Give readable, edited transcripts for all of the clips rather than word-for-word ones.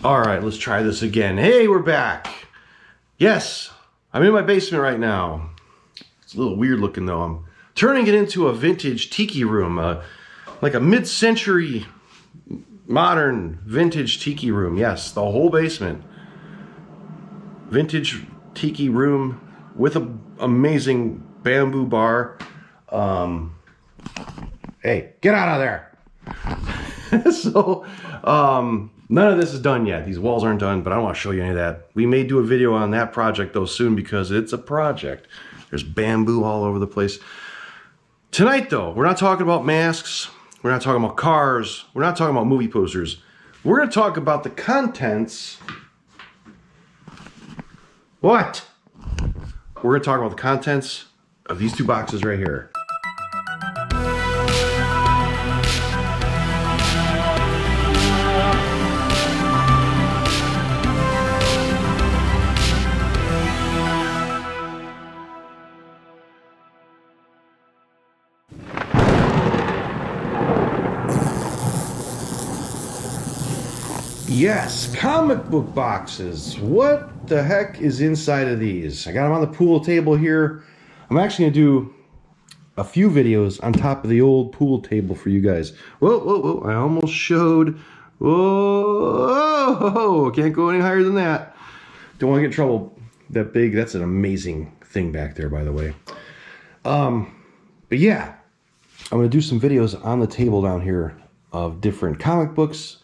All right, let's try this again. Hey, we're back. Yes, I'm in my basement right now. It's a little weird looking though. I'm turning it into a vintage tiki room, like a mid-century modern vintage tiki room. Yes, the whole basement. Vintage tiki room with an amazing bamboo bar. Hey, get out of there. So, none of this is done yet. These walls aren't done, but I don't want to show you any of that. We may do a video on that project though soon because it's a project. There's bamboo all over the place. Tonight though, we're not talking about masks. We're not talking about cars. We're not talking about movie posters. We're going to talk about the contents. What? We're going to talk about the contents of these two boxes right here. Yes, comic book boxes. What the heck is inside of these? I got them on the pool table here. I'm actually going to do a few videos on top of the old pool table for you guys. Whoa, whoa, whoa. I almost showed. Whoa, can't go any higher than that. Don't want to get in trouble. That big, that's an amazing thing back there, by the way. But yeah, I'm going to do some videos on the table down here of different comic books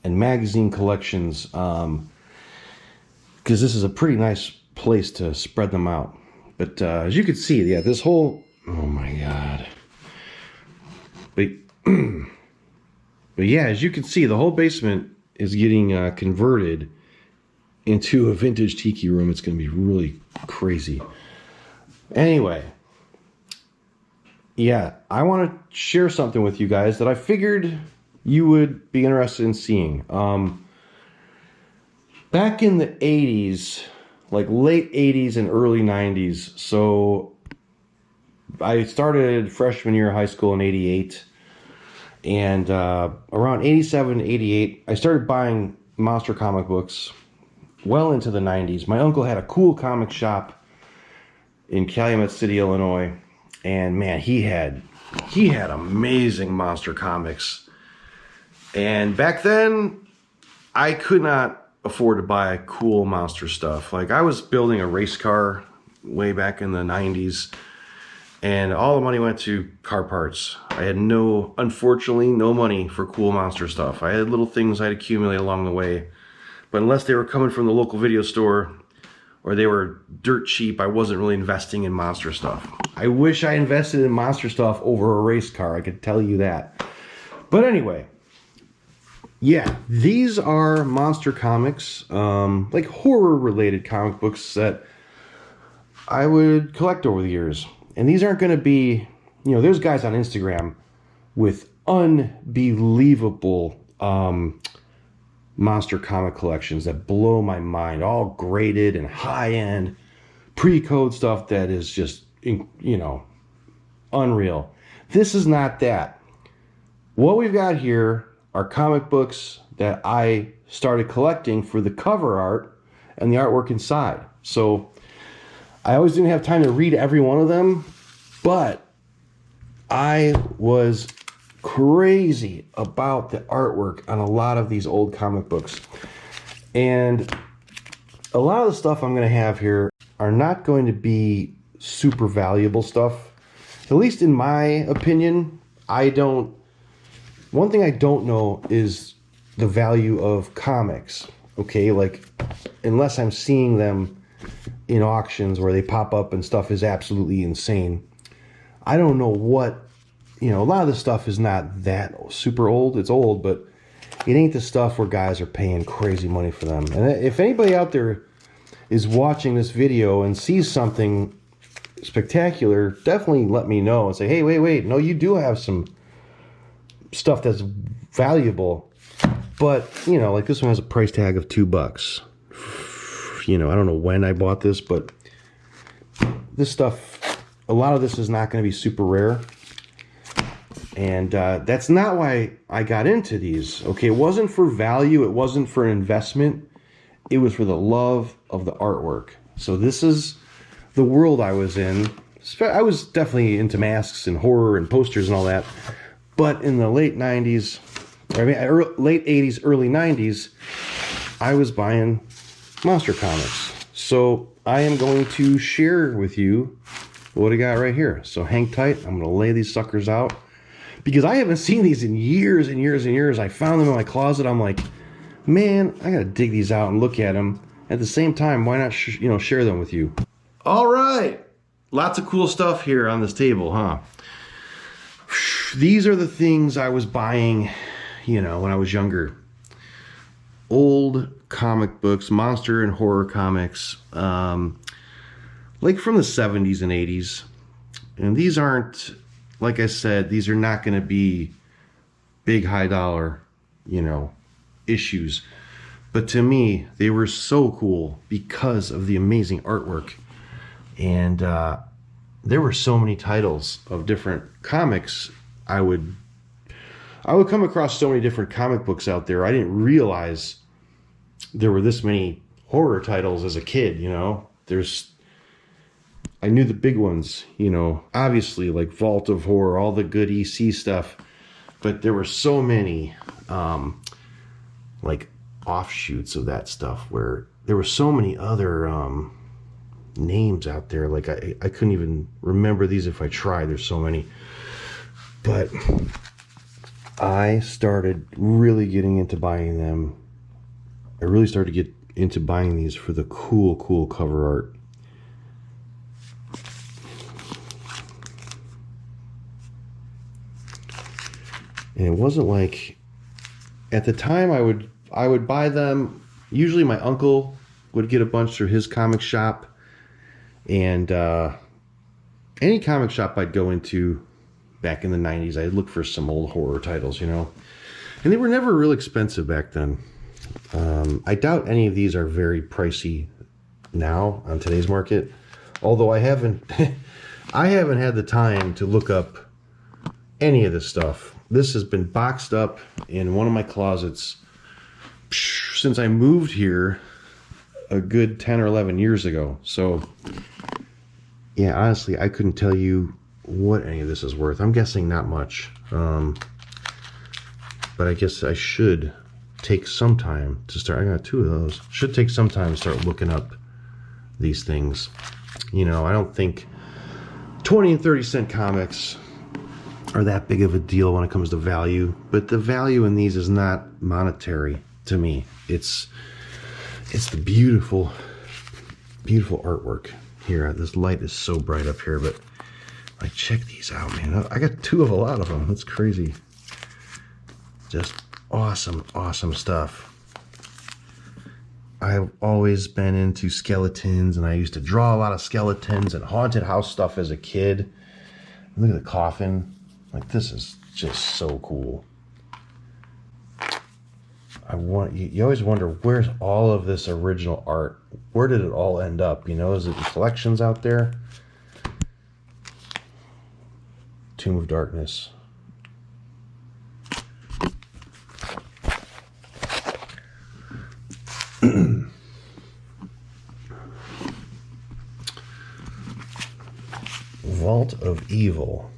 and magazine collections, because this is a pretty nice place to spread them out. But as you can see, yeah, this whole, oh my god. But yeah, as you can see, the whole basement is getting converted into a vintage tiki room. It's going to be really crazy. Anyway, yeah, I want to share something with you guys that I figured you would be interested in seeing. Back in the 80s, like late 80s and early 90s, so I started freshman year of high school in 88, and around 87, 88, I started buying monster comic books well into the 90s. My uncle had a cool comic shop in Calumet City, Illinois, and man, he had amazing monster comics. And back then, I could not afford to buy cool monster stuff. Like, I was building a race car way back in the 90s, and all the money went to car parts. I had unfortunately, no money for cool monster stuff. I had little things I'd accumulate along the way, but unless they were coming from the local video store or they were dirt cheap, I wasn't really investing in monster stuff. I wish I invested in monster stuff over a race car, I could tell you that. But anyway, yeah, these are monster comics, like horror-related comic books that I would collect over the years. And these aren't going to be, you know, there's guys on Instagram with unbelievable monster comic collections that blow my mind, all graded and high-end, pre-code stuff that is just, you know, unreal. This is not that. What we've got here are comic books that I started collecting for the cover art and the artwork inside. So I always didn't have time to read every one of them, but I was crazy about the artwork on a lot of these old comic books. And a lot of the stuff I'm going to have here are not going to be super valuable stuff. At least in my opinion, one thing I don't know is the value of comics, okay? Like, unless I'm seeing them in auctions where they pop up and stuff is absolutely insane. I don't know what, you know, a lot of this stuff is not that super old. It's old, but it ain't the stuff where guys are paying crazy money for them. And if anybody out there is watching this video and sees something spectacular, definitely let me know and say, hey, wait, no, you do have some stuff that's valuable, but you know, like this one has a price tag of $2. You know, I don't know when I bought this, but this stuff, a lot of this is not going to be super rare, And that's not why I got into these. Okay, it wasn't for value. It wasn't for an investment. It was for the love of the artwork. So this is the world I was in. I was definitely into masks and horror and posters and all that. But in the late 90s, late 80s, early 90s, I was buying monster comics. So I am going to share with you what I got right here. So hang tight. I'm going to lay these suckers out because I haven't seen these in years and years and years. I found them in my closet. I'm like, man, I got to dig these out and look at them. At the same time, why not share them with you? All right. Lots of cool stuff here on this table, huh? These are the things I was buying, when I was younger. Old comic books, monster and horror comics, like from the 70s and 80s. And these aren't, like I said, these are not going to be big high dollar, issues. But to me, they were so cool because of the amazing artwork. And there were so many titles of different comics. I would come across so many different comic books out there. I didn't realize there were this many horror titles as a kid, I knew the big ones, obviously like Vault of Horror, all the good EC stuff. But there were so many like offshoots of that stuff where there were so many other names out there. Like I couldn't even remember these if I tried. There's so many. But I started really getting into buying them. I really started to get into buying these for the cool cover art. And it wasn't like, at the time I would buy them. Usually my uncle would get a bunch through his comic shop. And any comic shop I'd go into back in the 90s, I'd look for some old horror titles, And they were never real expensive back then. I doubt any of these are very pricey now on today's market. Although I haven't had the time to look up any of this stuff. This has been boxed up in one of my closets since I moved here a good 10 or 11 years ago. So yeah, honestly, I couldn't tell you what any of this is worth. I'm guessing not much. But I guess I should take some time to start. I got 2 of those. Should take some time to start looking up these things. I don't think 20 and 30 cent comics are that big of a deal when it comes to value, but the value in these is not monetary to me. It's the beautiful artwork here. This light is so bright up here, but like, check these out, man. I got 2 of a lot of them. That's crazy. Just awesome stuff. I've always been into skeletons, and I used to draw a lot of skeletons and haunted house stuff as a kid. Look at the coffin. Like, this is just so cool. You always wonder, where's all of this original art? Where did it all end up? Is it in collections out there? Tomb of Darkness. Vault of Evil.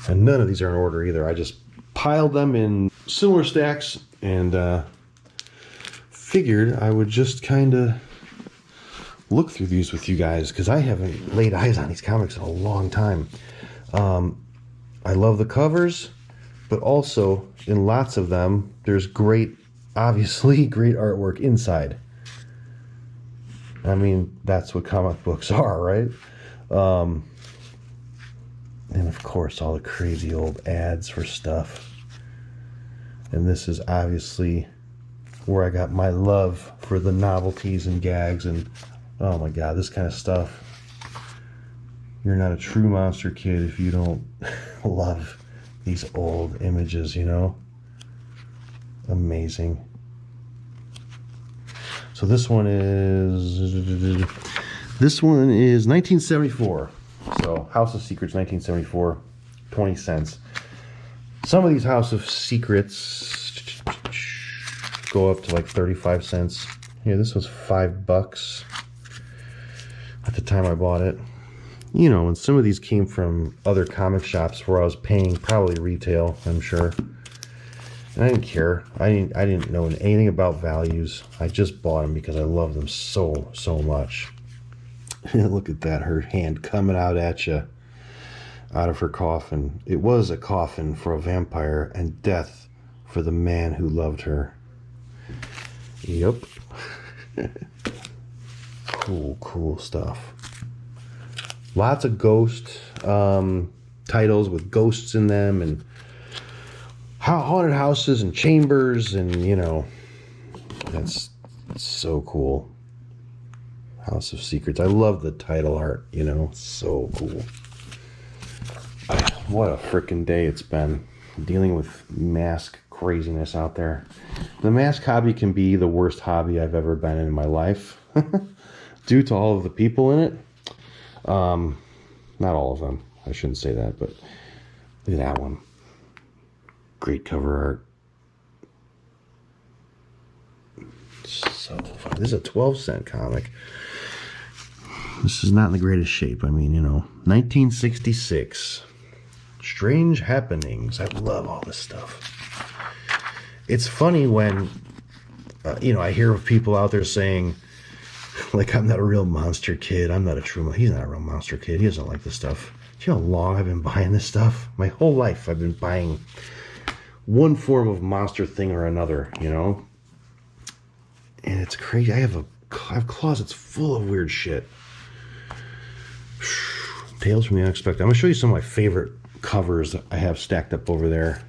And none of these are in order either. I just piled them in similar stacks and figured I would just kind of look through these with you guys, because I haven't laid eyes on these comics in a long time. I love the covers, but also in lots of them, there's obviously great artwork inside. I mean, that's what comic books are, right? And of course, all the crazy old ads for stuff. And this is obviously where I got my love for the novelties and gags. And oh my God, this kind of stuff. You're not a true monster kid if you don't love these old images, Amazing. So this one is 1974. So House of Secrets 1974, 20 cents. Some of these House of Secrets go up to like 35 cents. Yeah, this was $5 at the time I bought it. You know, and some of these came from other comic shops where I was paying probably retail, I'm sure. And I didn't care. I didn't know anything about values. I just bought them because I love them so much. Look at that, her hand coming out at you out of her coffin. It was a coffin for a vampire and death for the man who loved her. Yep. Cool stuff. Lots of ghost titles with ghosts in them, and haunted houses and chambers, and you know, that's so cool. House of Secrets. I love the title art, you know, so cool. What a freaking day it's been dealing with mask craziness out there. The mask hobby can be the worst hobby I've ever been in my life due to all of the people in it. Not all of them, I shouldn't say that, but look at that one. Great cover art. So fun. This is a 12-cent comic. This is not in the greatest shape. I mean, you know, 1966. Strange Happenings. I love all this stuff. It's funny when, you know, I hear people out there saying, like, I'm not a real monster kid. I'm not a true, he's not a real monster kid. He doesn't like this stuff. Do you know how long I've been buying this stuff? My whole life I've been buying one form of monster thing or another, you know? And it's crazy. I have closets full of weird shit. Tales from the Unexpected. I'm going to show you some of my favorite covers that I have stacked up over there.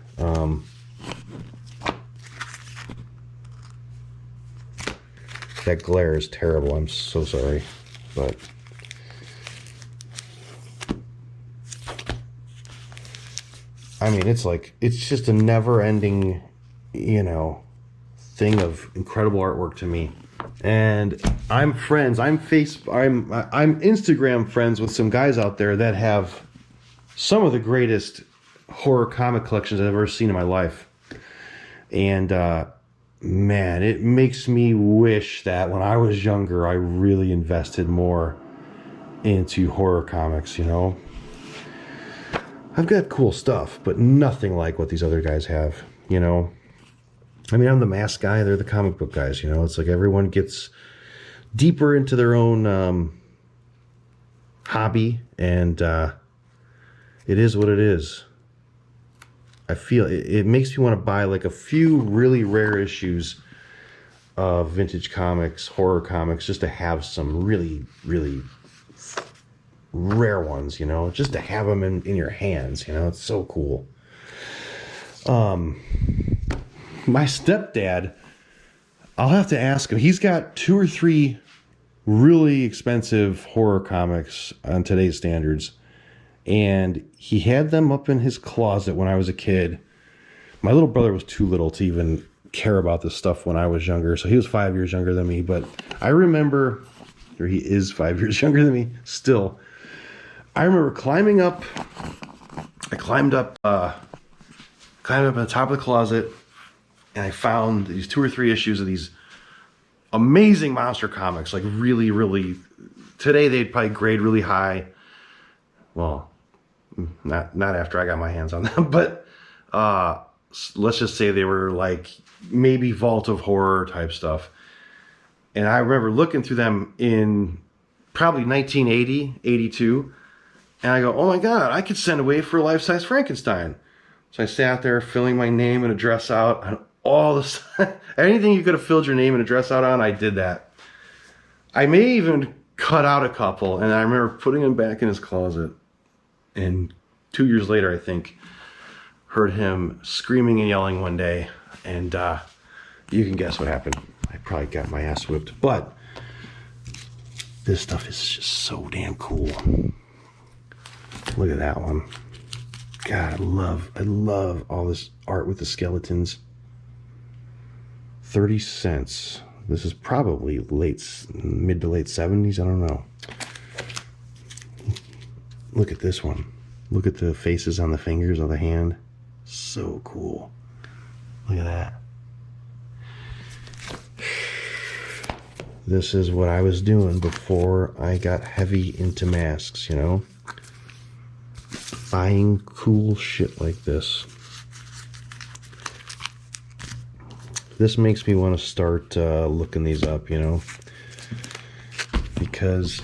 That glare is terrible. I'm so sorry. But I mean, it's like, it's just a never-ending, you know, thing of incredible artwork to me. And I'm Instagram friends with some guys out there that have some of the greatest horror comic collections I've ever seen in my life. And man, it makes me wish that when I was younger, I really invested more into horror comics, you know. I've got cool stuff, but nothing like what these other guys have, you know. I mean, I'm the mask guy, they're the comic book guys, you know. It's like everyone gets deeper into their own hobby, and it is what it is. I feel it makes me want to buy like a few really rare issues of vintage comics, horror comics, just to have some really rare ones, you know, just to have them in your hands, you know. It's so cool. My stepdad, I'll have to ask him. He's got 2 or 3 really expensive horror comics on today's standards, and he had them up in his closet when I was a kid. My little brother was too little to even care about this stuff when I was younger, so he was 5 years younger than me. But I remember, or he is 5 years younger than me still. I remember climbing up. I climbed up on the top of the closet, and I found these 2 or 3 issues of these amazing monster comics, like really, today they'd probably grade really high. Well, not after I got my hands on them, but let's just say they were like maybe Vault of Horror type stuff. And I remember looking through them in probably 1980, 82, and I go, oh my God, I could send away for a life-size Frankenstein. So I sat there filling my name and address out on all this, anything you could have filled your name and address out on, I did that. I may even cut out a couple, and I remember putting them back in his closet. And 2 years later, I think, heard him screaming and yelling one day, and you can guess what happened. I probably got my ass whipped, but this stuff is just so damn cool. Look at that one. God, I love all this art with the skeletons. 30 cents. This is probably mid to late 70s. I don't know. Look at this one. Look at the faces on the fingers of the hand. So cool. Look at that. This is what I was doing before I got heavy into masks, you know? Buying cool shit like this. This makes me want to start looking these up, you know? Because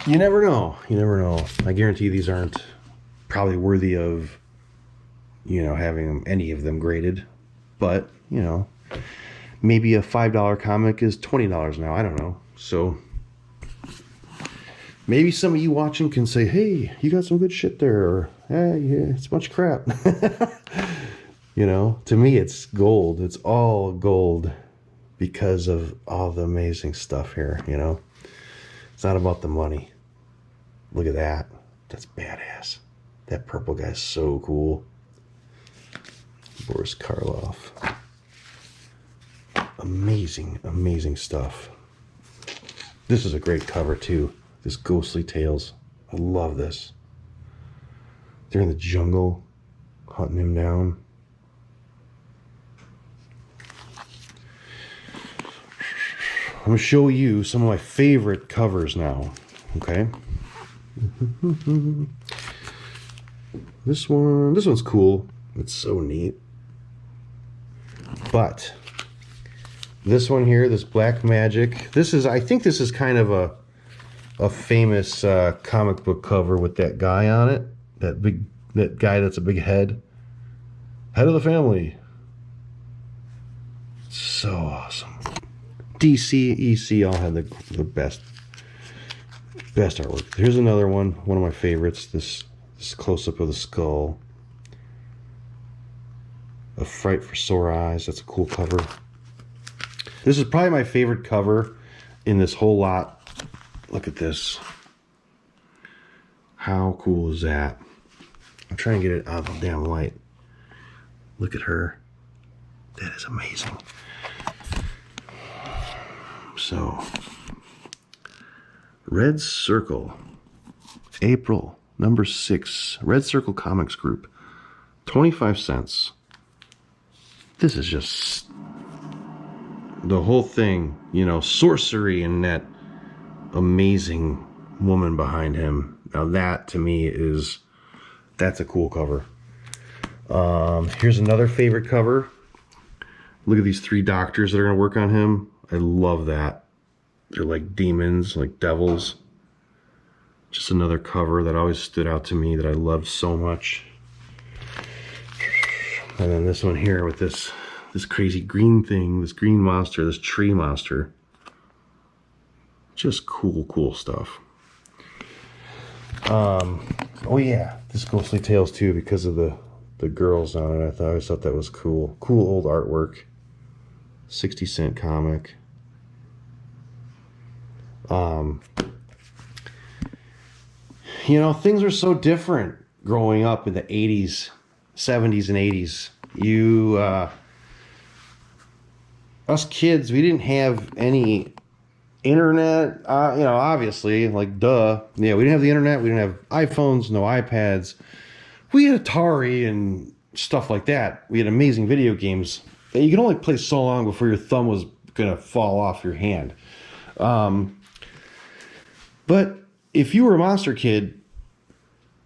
you never know. You never know. I guarantee these aren't probably worthy of, you know, having any of them graded. But, you know, maybe a $5 comic is $20 now. I don't know. So maybe some of you watching can say, hey, you got some good shit there. Or, hey, yeah, it's a bunch of crap. You know, to me, it's gold. It's all gold because of all the amazing stuff here, you know. It's not about the money. Look at that. That's badass. That purple guy's so cool. Boris Karloff. Amazing, amazing stuff. This is a great cover, too. This Ghostly Tales. I love this. They're in the jungle, hunting him down. I'm going to show you some of my favorite covers now, okay? This one's cool. It's so neat. But this one here, this Black Magic, I think this is kind of a famous comic book cover with that guy on it. That guy that's a big head. Head of the family. So awesome. DC, EC all had the best artwork. Here's another one of my favorites. This close-up of the skull. A Fright for Sore Eyes. That's a cool cover. This is probably my favorite cover in this whole lot. Look at this. How cool is that? I'm trying to get it out of the damn light. Look at her. That is amazing. So, Red Circle, April, number 6, Red Circle Comics Group, 25 cents. This is just the whole thing, you know, sorcery and that amazing woman behind him. Now that, to me, that's a cool cover. Here's another favorite cover. Look at these 3 doctors that are going to work on him. I love that. They're like demons, like devils. Just another cover that always stood out to me that I loved so much. And then this one here with this crazy green thing, this green monster, this tree monster. Just cool stuff. Oh yeah, this Ghostly Tales too, because of the girls on it. I always thought that was cool. Cool old artwork. 60-cent comic. You know, things were so different growing up in the 80s, 70s, and 80s. Us kids, we didn't have any internet. You know, obviously, like, duh. Yeah, we didn't have the internet. We didn't have iPhones, no iPads. We had Atari and stuff like that. We had amazing video games that you could only play so long before your thumb was going to fall off your hand. But if you were a monster kid,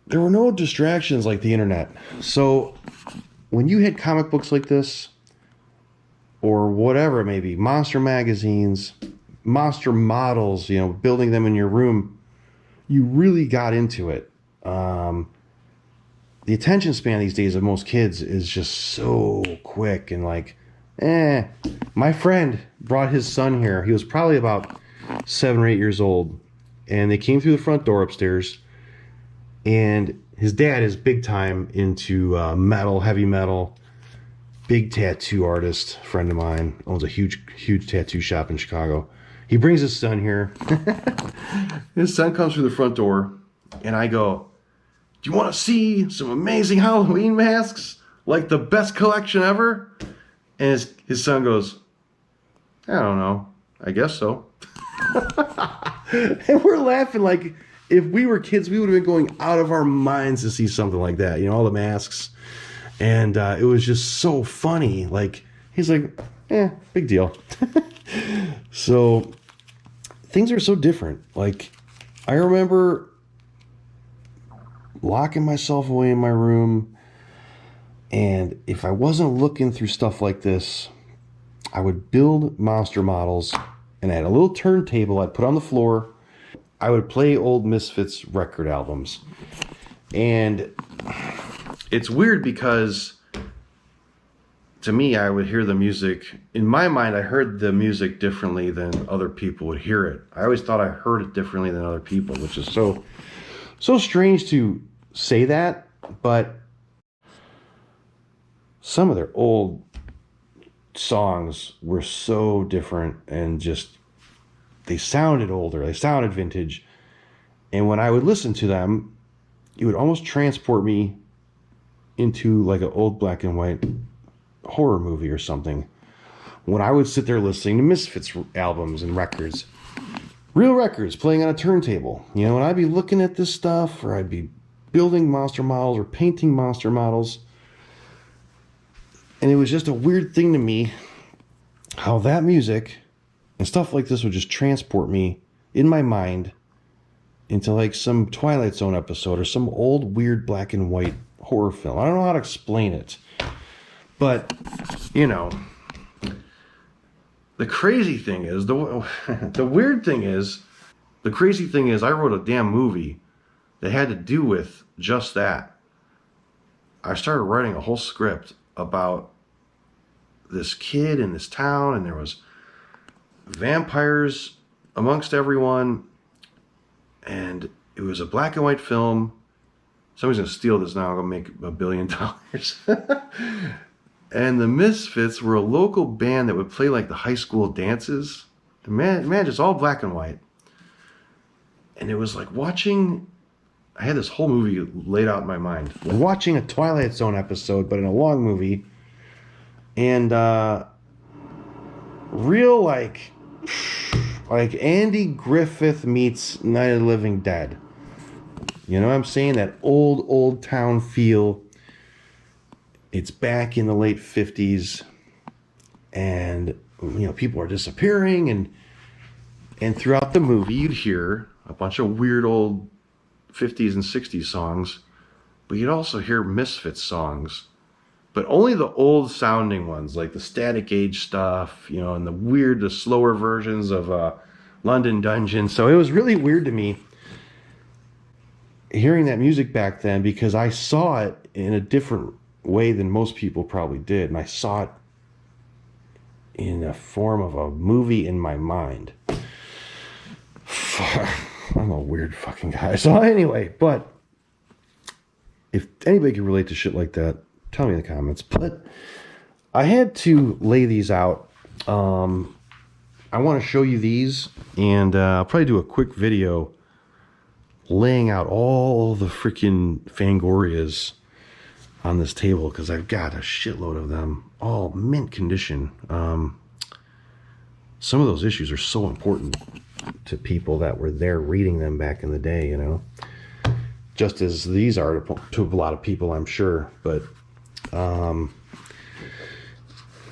there were no distractions like the internet. So when you had comic books like this, or whatever it may be, monster magazines, monster models, you know, building them in your room, you really got into it. The attention span these days of most kids is just so quick and like, My friend brought his son here. He was probably about 7 or 8 years old. And they came through the front door upstairs. And his dad is big time into metal, heavy metal. Big tattoo artist, friend of mine. Owns a huge tattoo shop in Chicago. He brings his son here. His son comes through the front door. And I go, do you want to see some amazing Halloween masks? Like the best collection ever? And his son goes, I don't know. I guess so. And we're laughing like if we were kids, we would have been going out of our minds to see something like that. You know, all the masks. And it was just so funny. Like, he's like, big deal. So things are so different. Like, I remember locking myself away in my room. And if I wasn't looking through stuff like this, I would build monster models. And I had a little turntable I'd put on the floor. I would play old Misfits record albums. And it's weird because to me, I would hear the music. In my mind, I heard the music differently than other people would hear it. I always thought I heard it differently than other people, which is so strange to say that. But some of their old songs were so different and just they sounded older, they sounded vintage. And when I would listen to them, it would almost transport me into like an old black and white horror movie or something. When I would sit there listening to Misfits albums and records, real records playing on a turntable, you know, and I'd be looking at this stuff, or I'd be building monster models or painting monster models. And it was just a weird thing to me how that music and stuff like this would just transport me in my mind into like some Twilight Zone episode or some old weird black and white horror film. I don't know how to explain it. But, you know, the crazy thing is, the weird thing is, the crazy thing is I wrote a damn movie that had to do with just that. I started writing a whole script about this kid in this town, and there was vampires amongst everyone, and it was a black and white film. Somebody's gonna steal this now. I'm gonna make $1 billion. And the Misfits were a local band that would play like the high school dances. And man, just all black and white. And it was like watching, I had this whole movie laid out in my mind. Watching a Twilight Zone episode, but in a long movie. And real like Andy Griffith meets Night of the Living Dead. You know what I'm saying? That old town feel. It's back in the late 50s, and you know, people are disappearing, and throughout the movie you'd hear a bunch of weird old 50s and 60s songs, but you'd also hear Misfits songs, but only the old sounding ones, like the Static Age stuff, you know, and the slower versions of London Dungeon. So it was really weird to me hearing that music back then, because I saw it in a different way than most people probably did, and I saw it in a form of a movie in my mind. I'm a weird fucking guy. So anyway, but if anybody can relate to shit like that, tell me in the comments. But I had to lay these out. I want to show you these, and I'll probably do a quick video laying out all the freaking Fangorias on this table, because I've got a shitload of them, all mint condition. Some of those issues are so important to people that were there reading them back in the day, you know, just as these are to a lot of people, I'm sure. But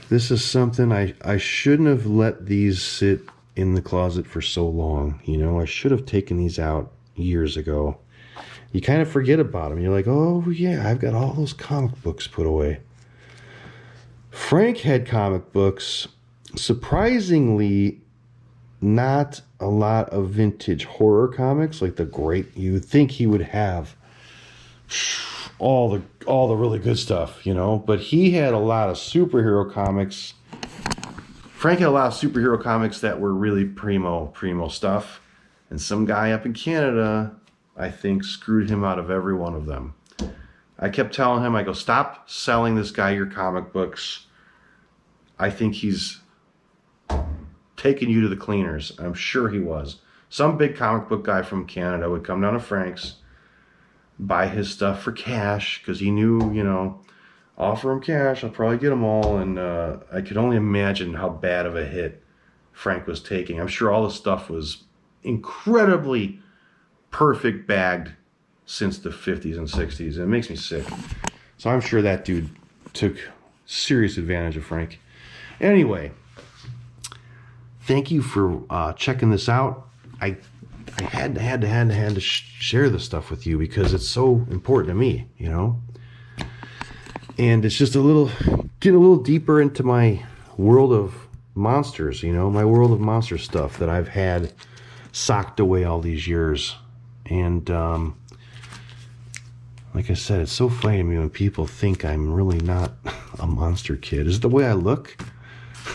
this is something I shouldn't have let these sit in the closet for so long, you know. I should have taken these out years ago. You kind of forget about them. You're like, oh yeah, I've got all those comic books put away. Frank had comic books. Surprisingly, not a lot of vintage horror comics, like the great. You would think he would have all the really good stuff, you know. But he had a lot of superhero comics. Frank had a lot of superhero comics that were really primo stuff. And some guy up in Canada, I think, screwed him out of every one of them. I kept telling him, I go, stop selling this guy your comic books. I think he's taking you to the cleaners. I'm sure he was. Some big comic book guy from Canada would come down to Frank's, buy his stuff for cash, because he knew, you know, offer him cash, I'll probably get them all. And I could only imagine how bad of a hit Frank was taking. I'm sure all the stuff was incredibly perfect bagged since the 50s and 60s. And it makes me sick. So I'm sure that dude took serious advantage of Frank. Anyway, thank you for checking this out. I had to share this stuff with you because it's so important to me, you know. And it's just getting a little deeper into my world of monsters, you know, my world of monster stuff that I've had socked away all these years. And like I said, it's so funny to me when people think I'm really not a monster kid. Is it the way I look?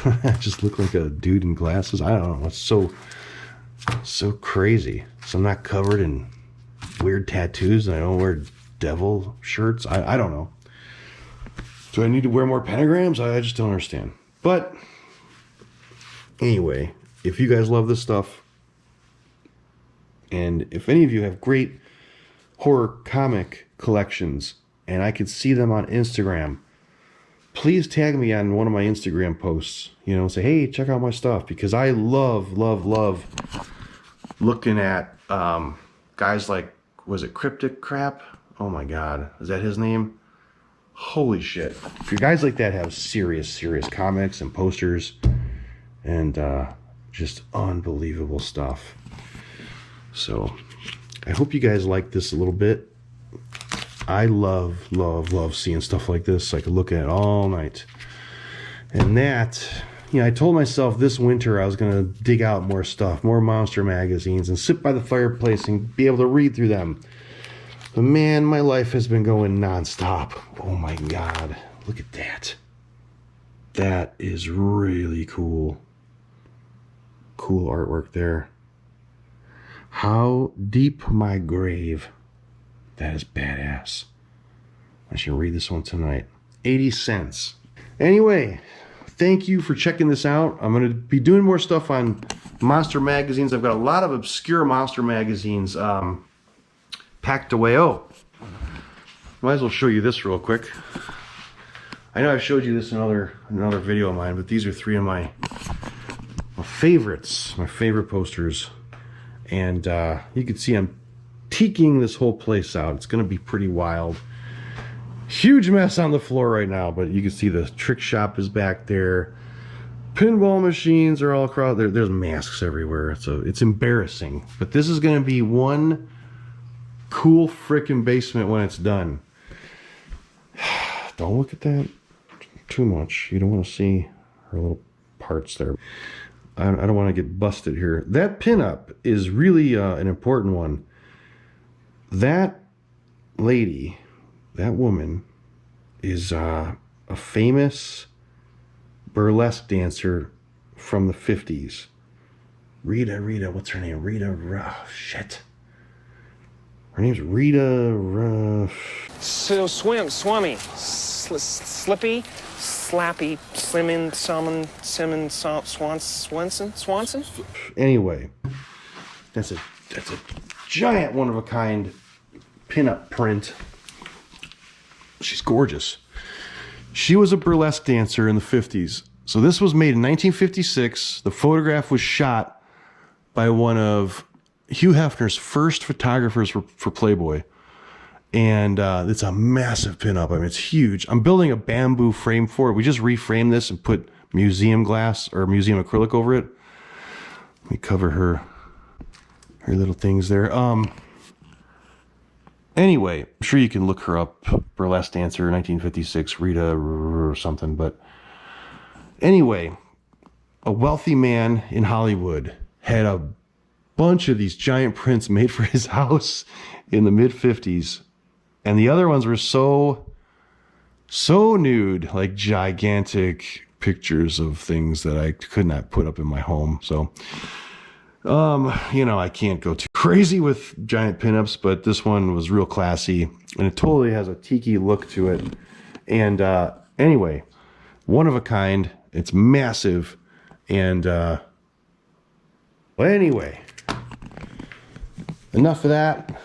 I just look like a dude in glasses. I don't know. It's so crazy. So I'm not covered in weird tattoos and I don't wear devil shirts. I don't know. Do I need to wear more pentagrams? I just don't understand. But anyway, if you guys love this stuff, and if any of you have great horror comic collections and I could see them on Instagram, please tag me on one of my Instagram posts, you know, say, hey, check out my stuff, because I love looking at guys like, was it Cryptic Crap? Oh my God, is that his name? Holy shit. If you guys like that have serious comics and posters and just unbelievable stuff. So I hope you guys like this a little bit. I love seeing stuff like this. I could look at it all night. And that, you know, I told myself this winter I was going to dig out more stuff, more monster magazines, and sit by the fireplace and be able to read through them. But man, my life has been going nonstop. Oh my God, look at that. That is really cool. Cool artwork there. How Deep My Grave. That is badass. I should read this one tonight. 80 cents. Anyway, thank you for checking this out. I'm going to be doing more stuff on monster magazines. I've got a lot of obscure monster magazines packed away. Oh, might as well show you this real quick. I know I've showed you this in another video of mine, but these are three of my favorites, my favorite posters. And you can see I'm tikiing this whole place out. It's going to be pretty wild. Huge mess on the floor right now, but you can see the trick shop is back there. Pinball machines are all across there. There's masks everywhere, so it's embarrassing. But this is going to be one cool frickin' basement when it's done. Don't look at that too much. You don't want to see her little parts there. I don't want to get busted here. That pinup is really an important one. That lady, that woman, is a famous burlesque dancer from the 50s. Rita, what's her name? Shit. Her name's Rita. So swimmy, slippy, slappy, slimming, Swanson. Anyway, that's a giant one of a kind pinup print. She's gorgeous. She was a burlesque dancer in the 50s. So this was made in 1956. The photograph was shot by one of Hugh Hefner's first photographers for Playboy. And it's a massive pinup. I mean, it's huge. I'm building a bamboo frame for it. We just reframed this and put museum glass or museum acrylic over it. Let me cover her little things there. Anyway, I'm sure you can look her up. Burlesque dancer, 1956, Rita or something. But anyway, a wealthy man in Hollywood had a bunch of these giant prints made for his house in the mid-50s. And the other ones were so nude, like gigantic pictures of things that I could not put up in my home. So, you know, I can't go too crazy with giant pinups, but this one was real classy and it totally has a tiki look to it. And anyway, one of a kind. It's massive. And well, anyway, enough of that.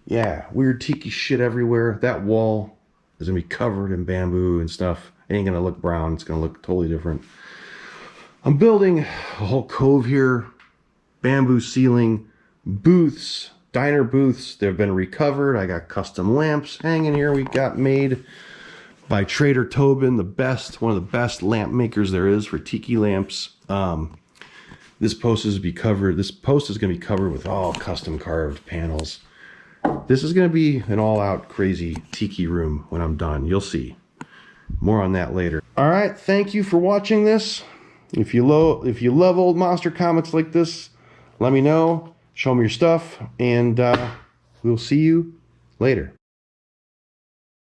Yeah, weird tiki shit everywhere. That wall is gonna be covered in bamboo and stuff. It ain't gonna look brown. It's gonna look totally different. I'm building a whole cove here, bamboo ceiling, booths, diner booths. They've been recovered. I got custom lamps hanging here. We got made by Trader Tobin, one of the best lamp makers there is for Tiki lamps. This post is going to be covered with all custom carved panels. This is going to be an all-out crazy Tiki room when I'm done. You'll see. More on that later. All right, thank you for watching this. If you love old monster comics like this, let me know. Show me your stuff, and we'll see you later.